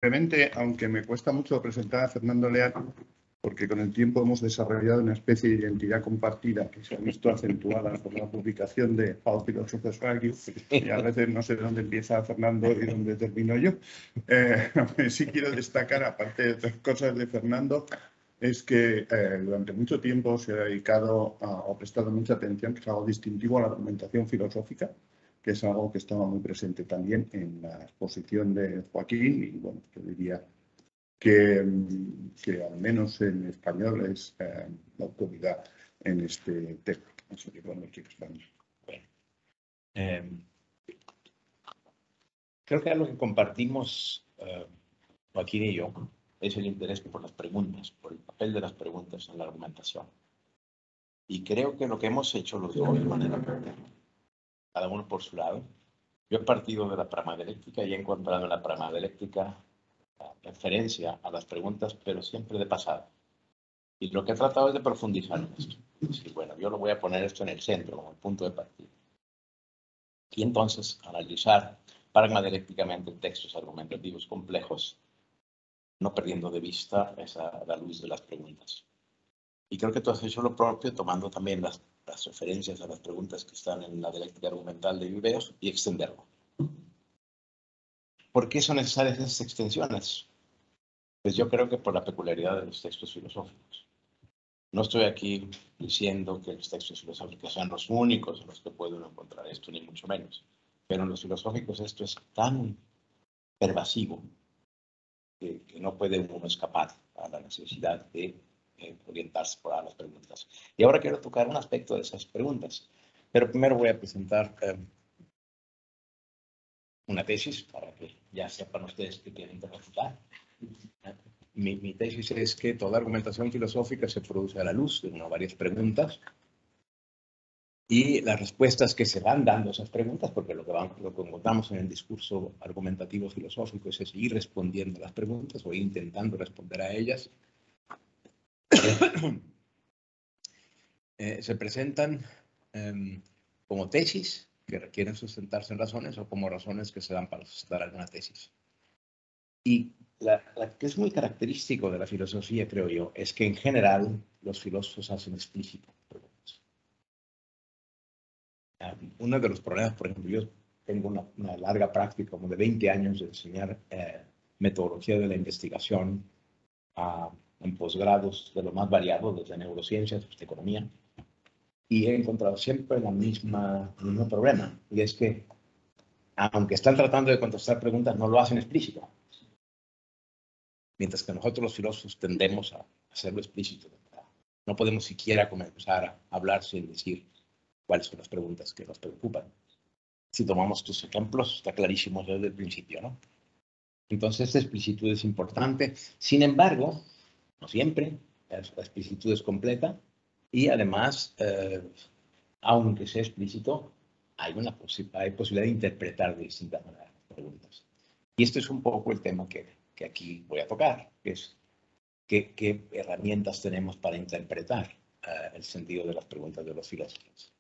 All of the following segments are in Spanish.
Brevemente, aunque me cuesta mucho presentar a Fernando Leal, porque con el tiempo hemos desarrollado una especie de identidad compartida que se ha visto acentuada por la publicación de How Philosophers Argue, y a veces no sé dónde empieza Fernando y dónde termino yo. Sí quiero destacar, aparte de otras cosas de Fernando, es que durante mucho tiempo se ha dedicado o prestado mucha atención, que es algo distintivo a la argumentación filosófica, que es algo que estaba muy presente también en la exposición de Joaquín, y bueno, yo diría que al menos en español es la autoridad en este tema. Así que bueno, aquí estamos. Bueno, creo que algo que compartimos Joaquín y yo es el interés por las preguntas, por el papel de las preguntas en la argumentación. Y creo que lo que hemos hecho los dos de manera práctica, cada uno por su lado. Yo he partido de la pragmadialéctica y he encontrado en la pragmadialéctica referencia a las preguntas, pero siempre de pasado. Y lo que he tratado es de profundizar en esto. Es decir, bueno, yo lo voy a poner esto en el centro, como el punto de partida. Y entonces analizar pragmadialécticamente textos argumentativos complejos, no perdiendo de vista la luz de las preguntas. Y creo que tú has hecho lo propio, tomando también las referencias a las preguntas que están en la dialéctica argumental de Viveros y extenderlo. ¿Por qué son necesarias esas extensiones? Pues yo creo que por la peculiaridad de los textos filosóficos. No estoy aquí diciendo que los textos filosóficos sean los únicos en los que puedo encontrar esto, ni mucho menos. Pero en los filosóficos esto es tan pervasivo que no puede uno escapar a la necesidad de orientarse por las preguntas. Y ahora quiero tocar un aspecto de esas preguntas. Pero primero voy a presentar una tesis para que ya sepan ustedes qué tienen que refutar. Mi tesis es que toda argumentación filosófica se produce a la luz de varias preguntas y las respuestas que se van dando a esas preguntas, porque lo que encontramos en el discurso argumentativo filosófico es ir respondiendo a las preguntas o ir intentando responder a ellas, se presentan como tesis que requieren sustentarse en razones o como razones que se dan para sustentar alguna tesis. Y la que es muy característico de la filosofía, creo yo, es que en general los filósofos hacen explícito preguntas. Uno de los problemas, por ejemplo, yo tengo una larga práctica, como de 20 años, de enseñar metodología de la investigación en posgrados de lo más variado, desde neurociencias hasta economía, y he encontrado siempre el mismo problema, y es que, aunque están tratando de contestar preguntas, no lo hacen explícito. Mientras que nosotros los filósofos tendemos a hacerlo explícito. No podemos siquiera comenzar a hablar sin decir cuáles son las preguntas que nos preocupan. Si tomamos tus ejemplos, está clarísimo desde el principio, ¿no? Entonces, esta explicitud es importante. Sin embargo, no siempre, la explicitud es completa y además, aunque sea explícito, hay posibilidad de interpretar de distintas maneras las preguntas. Y este es un poco el tema que aquí voy a tocar, que es qué herramientas tenemos para interpretar el sentido de las preguntas de los filósofos.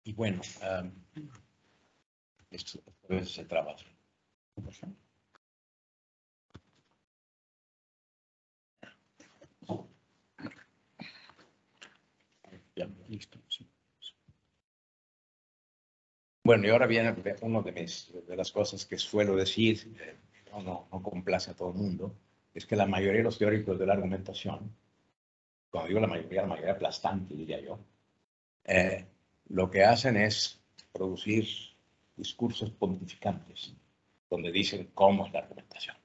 Y bueno, esto a veces se traba. Ya, listo. Sí. Bueno, y ahora viene uno de las cosas que suelo decir, no complace a todo el mundo, es que la mayoría de los teóricos de la argumentación, cuando digo la mayoría aplastante, diría yo, lo que hacen es producir discursos pontificantes, donde dicen cómo es la argumentación.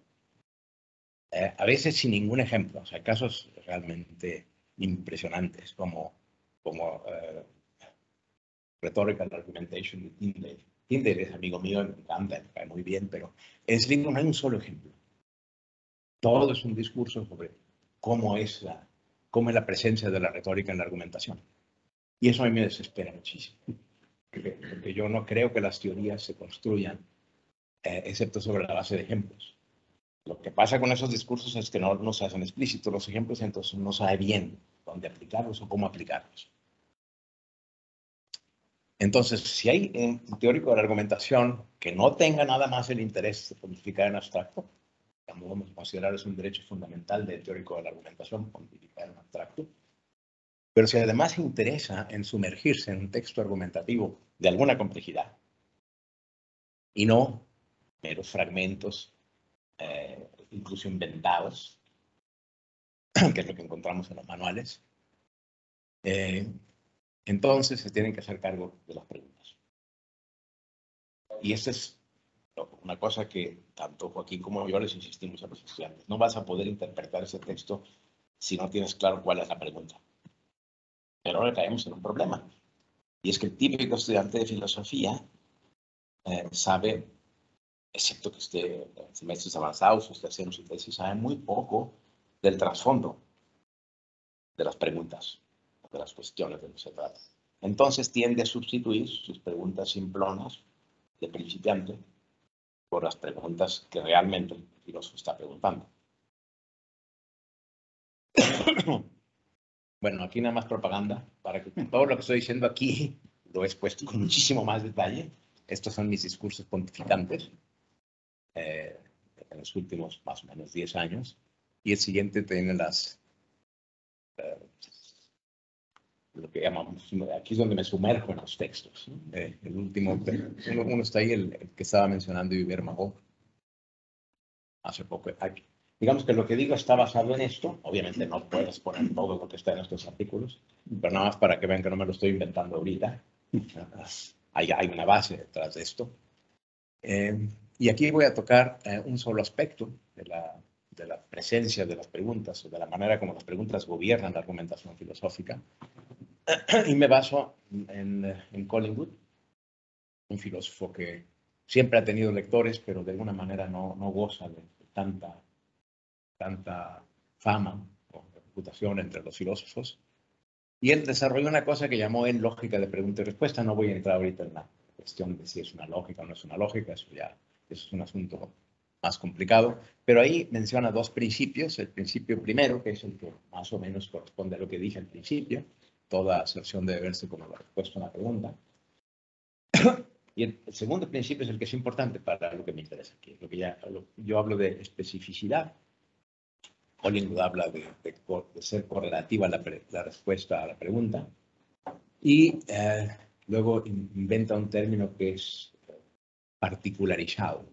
A veces sin ningún ejemplo, o sea, casos realmente impresionantes, como Rhetorical Argumentation de Tyndale. Tyndale es amigo mío, me encanta, me cae muy bien, pero en ese libro no hay un solo ejemplo. Todo es un discurso sobre cómo es la presencia de la retórica en la argumentación. Y eso a mí me desespera muchísimo, porque yo no creo que las teorías se construyan, excepto sobre la base de ejemplos. Lo que pasa con esos discursos es que no se hacen explícitos los ejemplos, entonces no sabe bien dónde aplicarlos o cómo aplicarlos. Entonces, si hay un teórico de la argumentación que no tenga nada más el interés de pontificar en abstracto, como vamos a considerar es un derecho fundamental del teórico de la argumentación, pontificar en abstracto, pero si además se interesa en sumergirse en un texto argumentativo de alguna complejidad y no meros fragmentos, incluso inventados, que es lo que encontramos en los manuales, entonces se tienen que hacer cargo de las preguntas. Y esta es una cosa que tanto Joaquín como yo les insistimos a los estudiantes. No vas a poder interpretar ese texto si no tienes claro cuál es la pregunta. Pero ahora caemos en un problema. Y es que el típico estudiante de filosofía sabe, excepto que esté en semestres avanzados o esté haciendo su tesis, sabe muy poco del trasfondo de las preguntas, de las cuestiones de lo que se trata. Entonces tiende a sustituir sus preguntas simplonas de principiante por las preguntas que realmente el filósofo está preguntando. Bueno, aquí nada más propaganda, para que todo lo que estoy diciendo aquí lo he expuesto con muchísimo más detalle. Estos son mis discursos pontificantes en los últimos más o menos 10 años. Y el siguiente tiene lo que llamamos, aquí es donde me sumerjo en los textos. El último, uno está ahí, el que estaba mencionando Hubert Magot hace poco. Aquí. Digamos que lo que digo está basado en esto. Obviamente no puedes poner todo lo que está en estos artículos, pero nada más para que vean que no me lo estoy inventando ahorita. Hay una base detrás de esto. Y aquí voy a tocar un solo aspecto de la presencia de las preguntas o de la manera como las preguntas gobiernan la argumentación filosófica. Y me baso en Collingwood, un filósofo que siempre ha tenido lectores, pero de alguna manera no goza de tanta fama o reputación entre los filósofos. Y él desarrolló una cosa que llamó en lógica de pregunta y respuesta. No voy a entrar ahorita en la cuestión de si es una lógica o no es una lógica, eso es un asunto más complicado, pero ahí menciona dos principios. El principio primero, que es el que más o menos corresponde a lo que dije al principio, toda aserción debe verse como la respuesta a una pregunta. Y el segundo principio es el que es importante para lo que me interesa aquí, yo hablo de especificidad. Collingwood habla de ser correlativa la respuesta a la pregunta. Y luego inventa un término que es particularizado.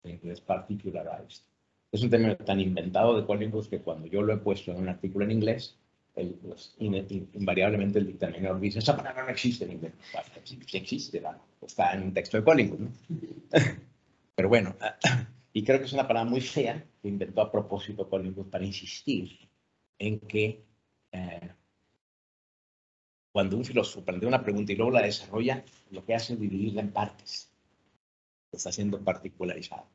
En inglés, particularized. Es un término tan inventado de Collingwood que cuando yo lo he puesto en un artículo en inglés, invariablemente el dictaminador dice, esa palabra no existe en inglés. Sí existe, está en un texto de Collingwood, ¿no? Pero bueno, y creo que es una palabra muy fea que inventó a propósito Collingwood para insistir en que cuando un filósofo plantea una pregunta y luego la desarrolla, lo que hace es dividirla en partes. Está siendo particularizado.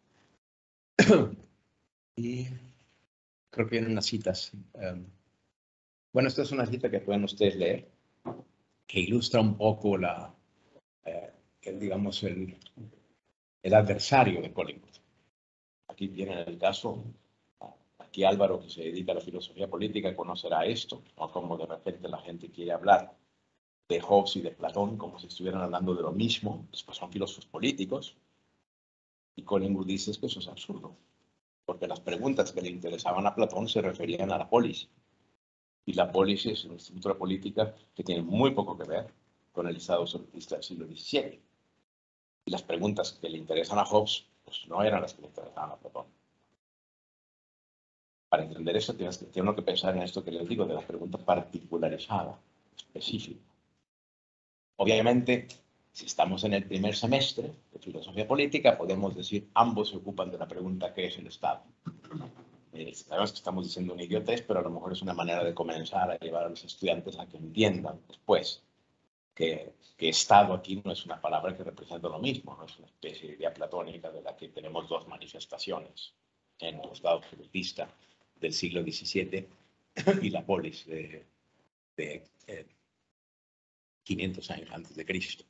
Y creo que vienen unas citas. Bueno, esta es una cita que pueden ustedes leer, que ilustra un poco digamos, el adversario de Collingwood. Aquí tienen el caso. Aquí Álvaro, que se dedica a la filosofía política, conocerá esto, o como de repente la gente quiere hablar de Hobbes y de Platón como si estuvieran hablando de lo mismo, pues son filósofos políticos. Y Collingwood dice que eso es absurdo, porque las preguntas que le interesaban a Platón se referían a la polis. Y la polis es una estructura política que tiene muy poco que ver con el Estado absolutista del siglo XVII. Y las preguntas que le interesan a Hobbes pues no eran las que le interesaban a Platón. Para entender eso, tengo que pensar en esto que les digo, de la pregunta particularizada, específica. Obviamente, si estamos en el primer semestre de filosofía política, podemos decir ambos se ocupan de la pregunta ¿qué es el Estado? Sabemos que estamos diciendo un idiotez, pero a lo mejor es una manera de comenzar a llevar a los estudiantes a que entiendan después que Estado aquí no es una palabra que representa lo mismo, no es una especie de idea platónica de la que tenemos dos manifestaciones en el Estado absolutista del siglo XVII y la polis de 500 años antes de Cristo.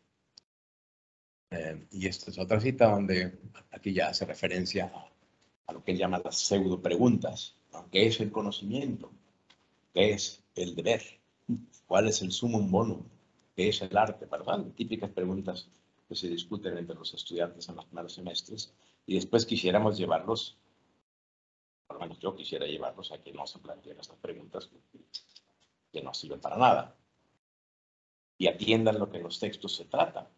Y esta es otra cita donde aquí ya hace referencia a lo que él llama las pseudo preguntas, ¿no? ¿Qué es el conocimiento? ¿Qué es el deber? ¿Cuál es el sumum bonum ¿qué es el arte? ¿Verdad? Típicas preguntas que se discuten entre los estudiantes en los primeros semestres, y después quisiéramos llevarlos, por lo menos yo quisiera llevarlos a que no se planteen estas preguntas que no sirven para nada y atiendan lo que en los textos se trata.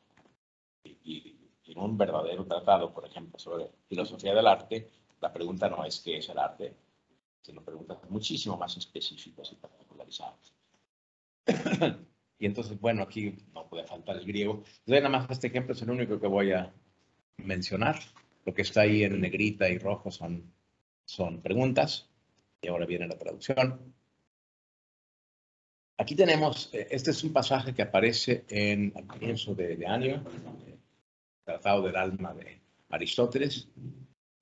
Y en un verdadero tratado, por ejemplo, sobre filosofía del arte, la pregunta no es qué es el arte, sino preguntas muchísimo más específicas y particularizadas. Y entonces, bueno, aquí no puede faltar el griego. Entonces, nada más este ejemplo es el único que voy a mencionar. Lo que está ahí en negrita y rojo son preguntas. Y ahora viene la traducción. Aquí tenemos, este es un pasaje que aparece al comienzo de año, el Tratado del Alma de Aristóteles,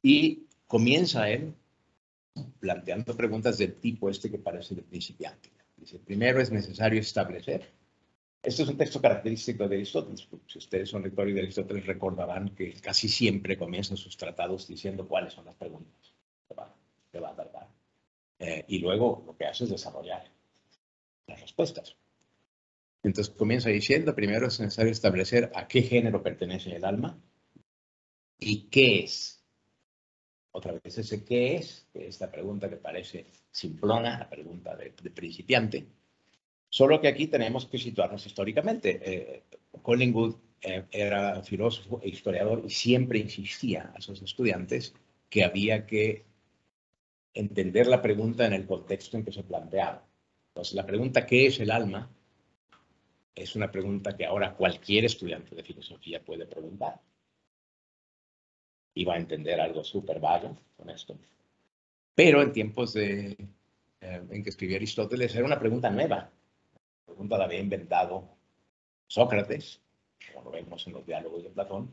y comienza él planteando preguntas del tipo este que parece de principiante. Dice, primero es necesario establecer. Este es un texto característico de Aristóteles. Si ustedes son lectores de Aristóteles, recordarán que casi siempre comienzan sus tratados diciendo cuáles son las preguntas que va a tratar. Y luego lo que hace es desarrollar las respuestas. Entonces comienza diciendo, primero es necesario establecer a qué género pertenece el alma y qué es. Otra vez ese qué es, que esta pregunta que parece simplona, la pregunta de principiante. Solo que aquí tenemos que situarnos históricamente. Collingwood era filósofo e historiador y siempre insistía a sus estudiantes que había que entender la pregunta en el contexto en que se planteaba. Entonces, la pregunta ¿qué es el alma? Es una pregunta que ahora cualquier estudiante de filosofía puede preguntar. Y va a entender algo súper vago con esto. Pero en tiempos en que escribía Aristóteles era una pregunta nueva. La pregunta la había inventado Sócrates, como lo vemos en los diálogos de Platón.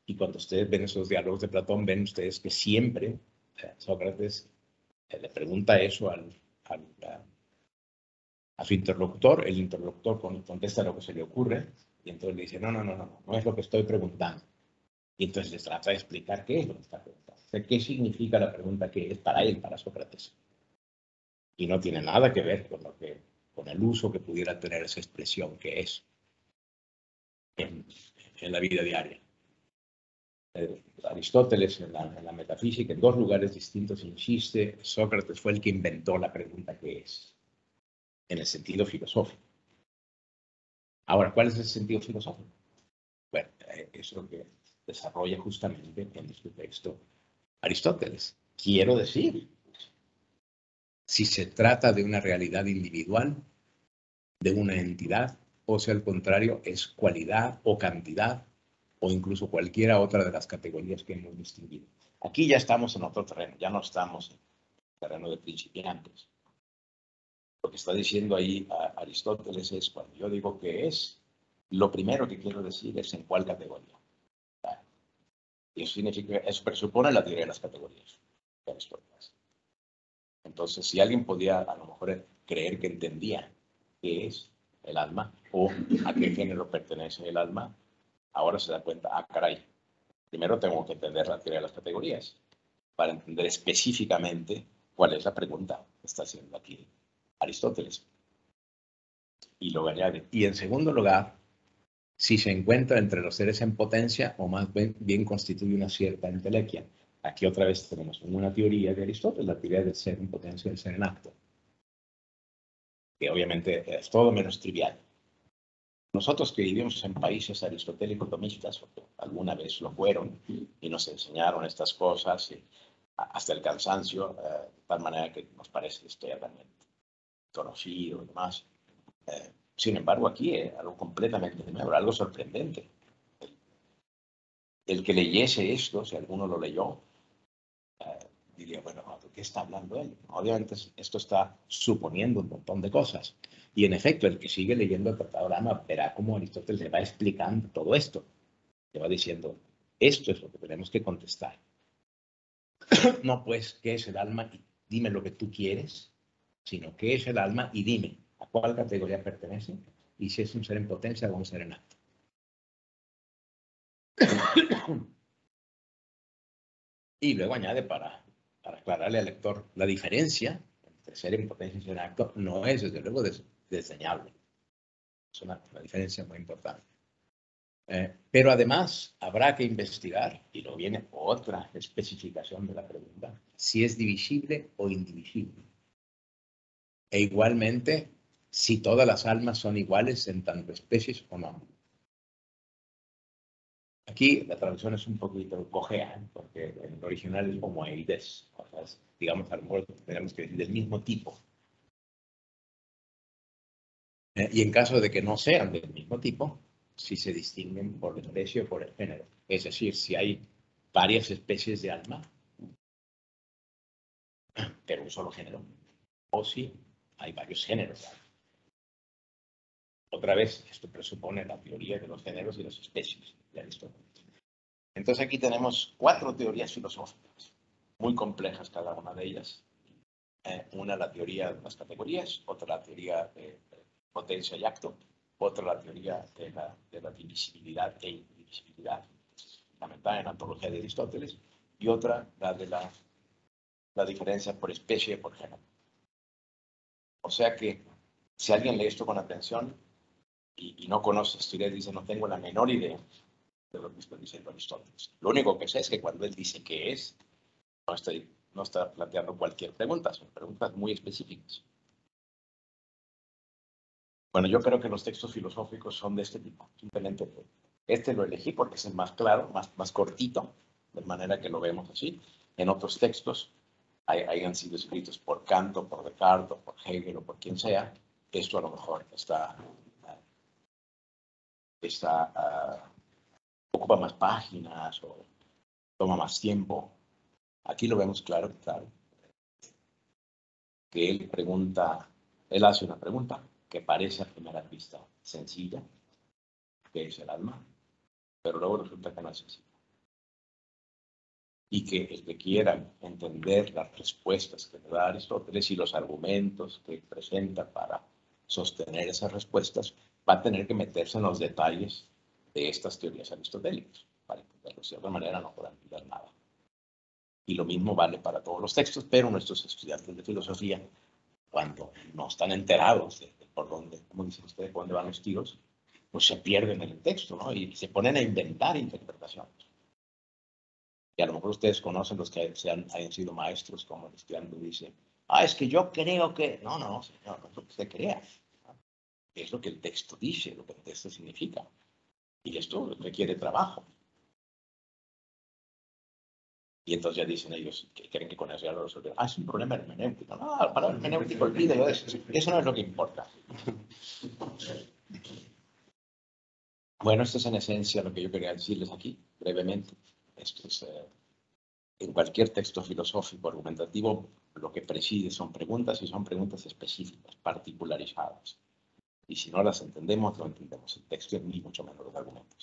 Y cuando ustedes ven esos diálogos de Platón, ven ustedes que siempre Sócrates le pregunta eso a su interlocutor. El interlocutor contesta lo que se le ocurre y entonces le dice, no es lo que estoy preguntando. Y entonces les trata de explicar qué es lo que está preguntando. O sea, qué significa la pregunta que es para él, para Sócrates. Y no tiene nada que ver con el uso que pudiera tener esa expresión que es en la vida diaria. Aristóteles en la metafísica, en dos lugares distintos, insiste, Sócrates fue el que inventó la pregunta que es, en el sentido filosófico. Ahora, ¿cuál es el sentido filosófico? Bueno, es lo que desarrolla justamente en este texto Aristóteles. Quiero decir, si se trata de una realidad individual, de una entidad, o si al contrario es cualidad o cantidad, o incluso cualquiera otra de las categorías que hemos distinguido. Aquí ya estamos en otro terreno, ya no estamos en el terreno de principiantes. Lo que está diciendo ahí Aristóteles es, cuando yo digo que es, lo primero que quiero decir es en cuál categoría. Y eso significa, eso presupone la teoría de las categorías de Aristóteles. Entonces, si alguien podía a lo mejor creer que entendía qué es el alma o a qué género pertenece el alma, ahora se da cuenta, caray, primero tengo que entender la teoría de las categorías para entender específicamente cuál es la pregunta que está haciendo aquí Aristóteles. Y luego añade, y en segundo lugar, si se encuentra entre los seres en potencia o más bien constituye una cierta entelequia. Aquí otra vez tenemos una teoría de Aristóteles, la teoría del ser en potencia y del ser en acto, que obviamente es todo menos trivial. Nosotros que vivimos en países aristotélico-tomistas, alguna vez lo fueron, y nos enseñaron estas cosas hasta el cansancio, de tal manera que nos parece esto ya también conocido y demás. Sin embargo, aquí algo completamente nuevo, algo sorprendente. El que leyese esto, si alguno lo leyó, diría, bueno, ¿de qué está hablando él? Obviamente esto está suponiendo un montón de cosas. Y en efecto, el que sigue leyendo el Tratado del Alma verá cómo Aristóteles le va explicando todo esto. Le va diciendo, esto es lo que tenemos que contestar. No, pues, ¿qué es el alma? Dime lo que tú quieres, sino ¿qué es el alma? Y dime a cuál categoría pertenece y si es un ser en potencia o un ser en acto. Y luego añade para aclararle al lector la diferencia entre ser en potencia y ser en acto no es desde luego desdeñable. Es una diferencia muy importante. Pero además habrá que investigar, y luego viene otra especificación de la pregunta, si es divisible o indivisible. E igualmente, si todas las almas son iguales en tanto especies o no. Aquí la traducción es un poquito cojea, porque en el original es como eides, o sea, digamos, a lo mejor tenemos que decir del mismo tipo. Y en caso de que no sean del mismo tipo, si se distinguen por la especie o por el género. Es decir, si hay varias especies de alma, pero un solo género, o si hay varios géneros de alma. Otra vez, esto presupone la teoría de los géneros y las especies de Aristóteles. Entonces aquí tenemos 4 teorías filosóficas, muy complejas cada una de ellas. Una la teoría de las categorías, otra la teoría de potencia y acto, otra la teoría de la divisibilidad e indivisibilidad, fundamental en la ontología de Aristóteles, y otra la de la diferencia por especie y por género. O sea que si alguien lee esto con atención y no conoce esta idea, dice, no tengo la menor idea de lo que está diciendo Aristóteles. Lo único que sé es que cuando él dice qué es, no está planteando cualquier pregunta, son preguntas muy específicas. Bueno, yo creo que los textos filosóficos son de este tipo. Simplemente este lo elegí porque es el más claro, más cortito, de manera que lo vemos así. En otros textos hayan sido escritos por Kant, por Descartes, por Hegel o por quien sea. Esto a lo mejor ocupa más páginas o toma más tiempo. Aquí lo vemos claro, que él hace una pregunta que parece a primera vista sencilla, que es el alma, pero luego resulta que no es sencilla. Y que el que quiera entender las respuestas que le da Aristóteles y los argumentos que presenta para sostener esas respuestas, va a tener que meterse en los detalles de estas teorías aristotélicas. Para entenderlo de otra manera no podrán entender nada. Y lo mismo vale para todos los textos, pero nuestros estudiantes de filosofía, cuando no están enterados de por dónde, como dicen ustedes, por dónde van los tiros, pues se pierden en el texto, ¿no? Y se ponen a inventar interpretaciones. Y a lo mejor ustedes conocen los que hayan sido maestros, como el estudiante dice, es que yo creo que... No, señor, no es lo que usted crea. Es lo que el texto dice, lo que el texto significa. Y esto requiere trabajo. Y entonces ya dicen ellos que creen que con eso ya lo resolvieron. Es un problema hermenéutico. No, para el hermenéutico, olvídelo de eso. Eso no es lo que importa. Bueno, esto es en esencia lo que yo quería decirles aquí, brevemente. Esto es... en cualquier texto filosófico argumentativo, lo que preside son preguntas y son preguntas específicas, particularizadas. Y si no las entendemos, no entendemos el texto ni mucho menos los argumentos.